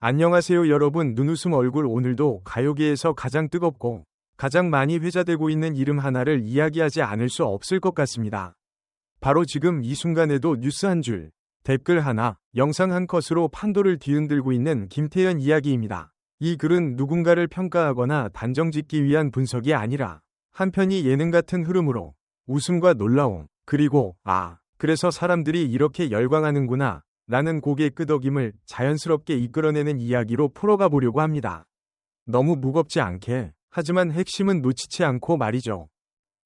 안녕하세요 여러분 눈웃음 얼굴 오늘도 가요계에서 가장 뜨겁고 가장 많이 회자되고 있는 이름 하나를 이야기하지 않을 수 없을 것 같습니다. 바로 지금 이 순간에도 뉴스 한 줄, 댓글 하나, 영상 한 컷으로 판도를 뒤흔들고 있는 김태현 이야기입니다. 이 글은 누군가를 평가하거나 단정짓기 위한 분석이 아니라 한편이 예능 같은 흐름으로 웃음과 놀라움, 그리고 그래서 사람들이 이렇게 열광하는구나 라는 고개 끄덕임을 자연스럽게 이끌어내는 이야기로 풀어가 보려고 합니다. 너무 무겁지 않게, 하지만 핵심은 놓치지 않고 말이죠.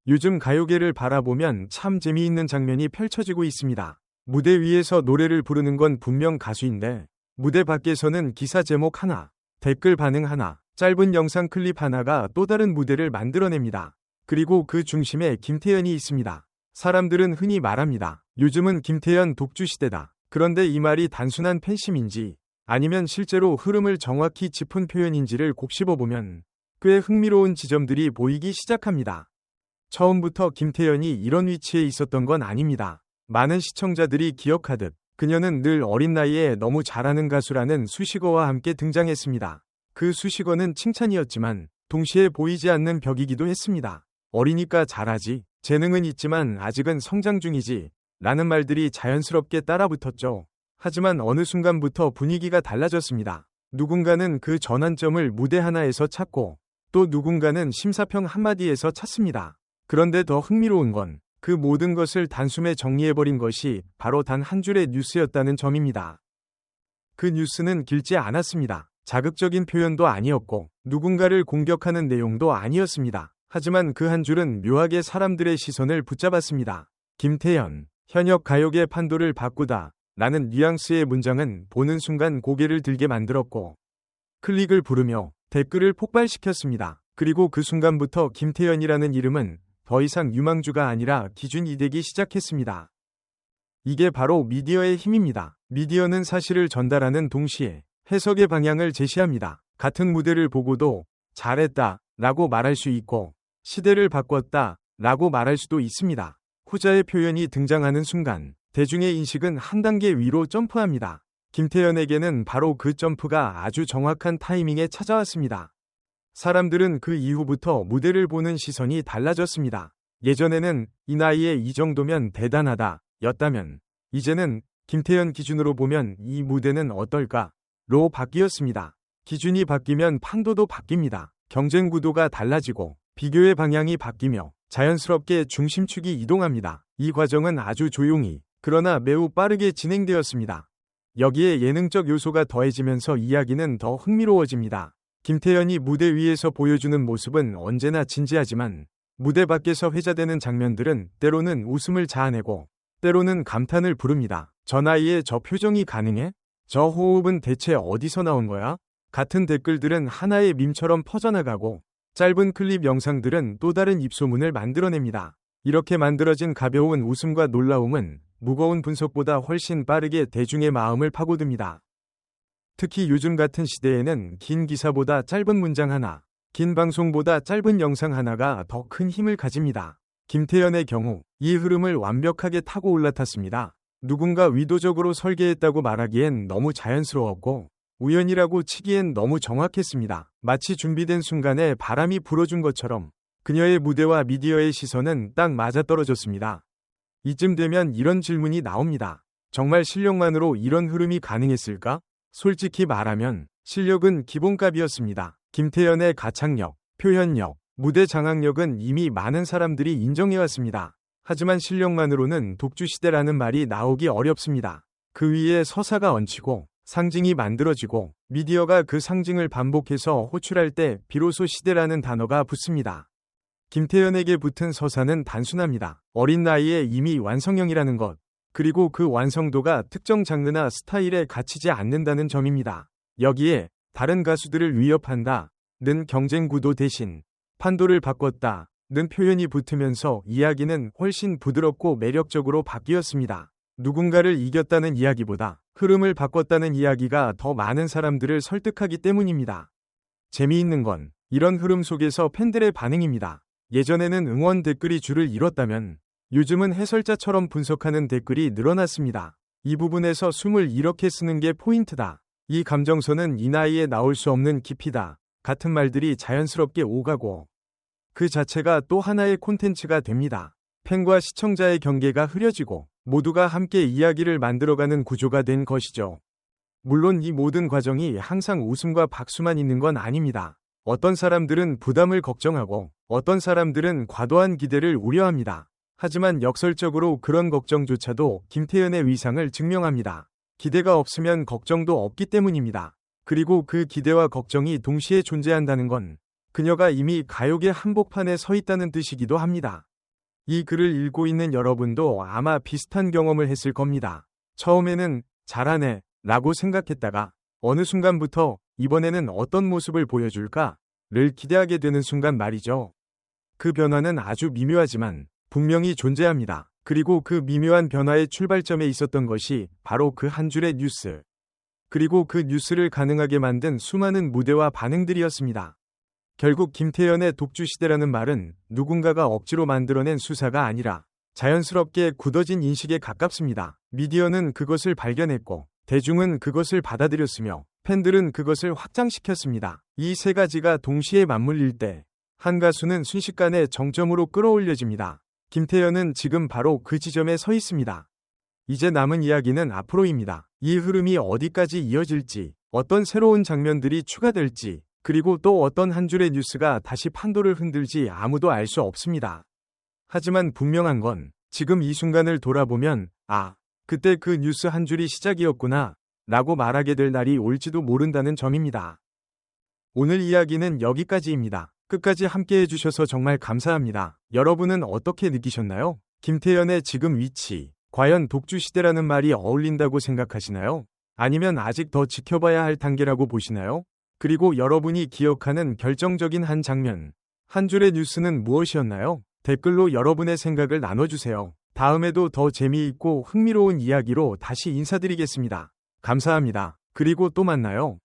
요즘 가요계를 바라보면 참 재미있는 장면이 펼쳐지고 있습니다. 무대 위에서 노래를 부르는 건 분명 가수인데 무대 밖에서는 기사 제목 하나, 댓글 반응 하나, 짧은 영상 클립 하나가 또 다른 무대를 만들어냅니다. 그리고 그 중심에 김태현이 있습니다. 사람들은 흔히 말합니다. 요즘은 김태현 독주 시대다. 그런데 이 말이 단순한 팬심인지 아니면 실제로 흐름을 정확히 짚은 표현인지를 곱씹어보면 꽤 흥미로운 지점들이 보이기 시작합니다. 처음부터 김태현이 이런 위치에 있었던 건 아닙니다. 많은 시청자들이 기억하듯 그녀는 늘 어린 나이에 너무 잘하는 가수라는 수식어와 함께 등장했습니다. 그 수식어는 칭찬이었지만 동시에 보이지 않는 벽이기도 했습니다. 어리니까 잘하지, 재능은 있지만 아직은 성장 중이지 라는 말들이 자연스럽게 따라붙었죠. 하지만 어느 순간부터 분위기가 달라졌습니다. 누군가는 그 전환점을 무대 하나에서 찾고 또 누군가는 심사평 한마디에서 찾습니다. 그런데 더 흥미로운 건 그 모든 것을 단숨에 정리해버린 것이 바로 단 한 줄의 뉴스였다는 점입니다. 그 뉴스는 길지 않았습니다. 자극적인 표현도 아니었고 누군가를 공격하는 내용도 아니었습니다. 하지만 그 한 줄은 묘하게 사람들의 시선을 붙잡았습니다. 김태현, 현역 가요계 판도를 바꾸다 라는 뉘앙스의 문장은 보는 순간 고개를 들게 만들었고 클릭을 부르며 댓글을 폭발시켰습니다. 그리고 그 순간부터 김태현이라는 이름은 더 이상 유망주가 아니라 기준이 되기 시작했습니다. 이게 바로 미디어의 힘입니다. 미디어는 사실을 전달하는 동시에 해석의 방향을 제시합니다. 같은 무대를 보고도 잘했다 라고 말할 수 있고 시대를 바꿨다 라고 말할 수도 있습니다. 후자의 표현이 등장하는 순간 대중의 인식은 한 단계 위로 점프합니다. 김태현에게는 바로 그 점프가 아주 정확한 타이밍에 찾아왔습니다. 사람들은 그 이후부터 무대를 보는 시선이 달라졌습니다. 예전에는 이 나이에 이 정도면 대단하다 였다면 이제는 김태현 기준으로 보면 이 무대는 어떨까로 바뀌었습니다. 기준이 바뀌면 판도도 바뀝니다. 경쟁 구도가 달라지고 비교의 방향이 바뀌며 자연스럽게 중심축이 이동합니다. 이 과정은 아주 조용히 그러나 매우 빠르게 진행되었습니다. 여기에 예능적 요소가 더해지면서 이야기는 더 흥미로워집니다. 김태현이 무대 위에서 보여주는 모습은 언제나 진지하지만 무대 밖에서 회자되는 장면들은 때로는 웃음을 자아내고 때로는 감탄을 부릅니다. 저 나이에 저 표정이 가능해? 저 호흡은 대체 어디서 나온 거야? 같은 댓글들은 하나의 밈처럼 퍼져나가고 짧은 클립 영상들은 또 다른 입소문을 만들어냅니다. 이렇게 만들어진 가벼운 웃음과 놀라움은 무거운 분석보다 훨씬 빠르게 대중의 마음을 파고듭니다. 특히 요즘 같은 시대에는 긴 기사보다 짧은 문장 하나, 긴 방송보다 짧은 영상 하나가 더 큰 힘을 가집니다. 김태현의 경우 이 흐름을 완벽하게 타고 올라탔습니다. 누군가 의도적으로 설계했다고 말하기엔 너무 자연스러웠고 우연이라고 치기엔 너무 정확했습니다. 마치 준비된 순간에 바람이 불어준 것처럼 그녀의 무대와 미디어의 시선은 딱 맞아떨어졌습니다. 이쯤 되면 이런 질문이 나옵니다. 정말 실력만으로 이런 흐름이 가능했을까? 솔직히 말하면 실력은 기본값이었습니다. 김태현의 가창력, 표현력, 무대 장악력은 이미 많은 사람들이 인정해왔습니다. 하지만 실력만으로는 독주시대라는 말이 나오기 어렵습니다. 그 위에 서사가 얹히고 상징이 만들어지고 미디어가 그 상징을 반복해서 호출할 때 비로소 시대라는 단어가 붙습니다. 김태현에게 붙은 서사는 단순합니다. 어린 나이에 이미 완성형이라는 것, 그리고 그 완성도가 특정 장르나 스타일에 갇히지 않는다는 점입니다. 여기에 다른 가수들을 위협한다 는 경쟁 구도 대신 판도를 바꿨다 는 표현이 붙으면서 이야기는 훨씬 부드럽고 매력적으로 바뀌었습니다. 누군가를 이겼다는 이야기보다 흐름을 바꿨다는 이야기가 더 많은 사람들을 설득하기 때문입니다. 재미있는 건 이런 흐름 속에서 팬들의 반응입니다. 예전에는 응원 댓글이 줄을 이뤘다면 요즘은 해설자처럼 분석하는 댓글이 늘어났습니다. 이 부분에서 숨을 이렇게 쓰는 게 포인트다 이 감정선은 이 나이에 나올 수 없는 깊이다 같은 말들이 자연스럽게 오가고 그 자체가 또 하나의 콘텐츠가 됩니다. 팬과 시청자의 경계가 흐려지고 모두가 함께 이야기를 만들어가는 구조가 된 것이죠. 물론 이 모든 과정이 항상 웃음과 박수만 있는 건 아닙니다. 어떤 사람들은 부담을 걱정하고 어떤 사람들은 과도한 기대를 우려합니다. 하지만 역설적으로 그런 걱정조차도 김태연의 위상을 증명합니다. 기대가 없으면 걱정도 없기 때문입니다. 그리고 그 기대와 걱정이 동시에 존재한다는 건 그녀가 이미 가요계 한복판에 서 있다는 뜻이기도 합니다. 이 글을 읽고 있는 여러분도 아마 비슷한 경험을 했을 겁니다. 처음에는 잘하네 라고 생각했다가 어느 순간부터 이번에는 어떤 모습을 보여줄까를 기대하게 되는 순간 말이죠. 그 변화는 아주 미묘하지만 분명히 존재합니다. 그리고 그 미묘한 변화의 출발점에 있었던 것이 바로 그 한 줄의 뉴스. 그리고 그 뉴스를 가능하게 만든 수많은 무대와 반응들이었습니다. 결국 김태연의 독주시대라는 말은 누군가가 억지로 만들어낸 수사가 아니라 자연스럽게 굳어진 인식에 가깝습니다. 미디어는 그것을 발견했고 대중은 그것을 받아들였으며 팬들은 그것을 확장시켰습니다. 이 세 가지가 동시에 맞물릴 때 한 가수는 순식간에 정점으로 끌어올려집니다. 김태연은 지금 바로 그 지점에 서 있습니다. 이제 남은 이야기는 앞으로입니다. 이 흐름이 어디까지 이어질지, 어떤 새로운 장면들이 추가될지, 그리고 또 어떤 한 줄의 뉴스가 다시 판도를 흔들지 아무도 알 수 없습니다. 하지만 분명한 건 지금 이 순간을 돌아보면 그때 그 뉴스 한 줄이 시작이었구나 라고 말하게 될 날이 올지도 모른다는 점입니다. 오늘 이야기는 여기까지입니다. 끝까지 함께 해주셔서 정말 감사합니다. 여러분은 어떻게 느끼셨나요? 김태연의 지금 위치, 과연 독주시대라는 말이 어울린다고 생각하시나요? 아니면 아직 더 지켜봐야 할 단계라고 보시나요? 그리고 여러분이 기억하는 결정적인 한 장면, 한 줄의 뉴스는 무엇이었나요? 댓글로 여러분의 생각을 나눠주세요. 다음에도 더 재미있고 흥미로운 이야기로 다시 인사드리겠습니다. 감사합니다. 그리고 또 만나요.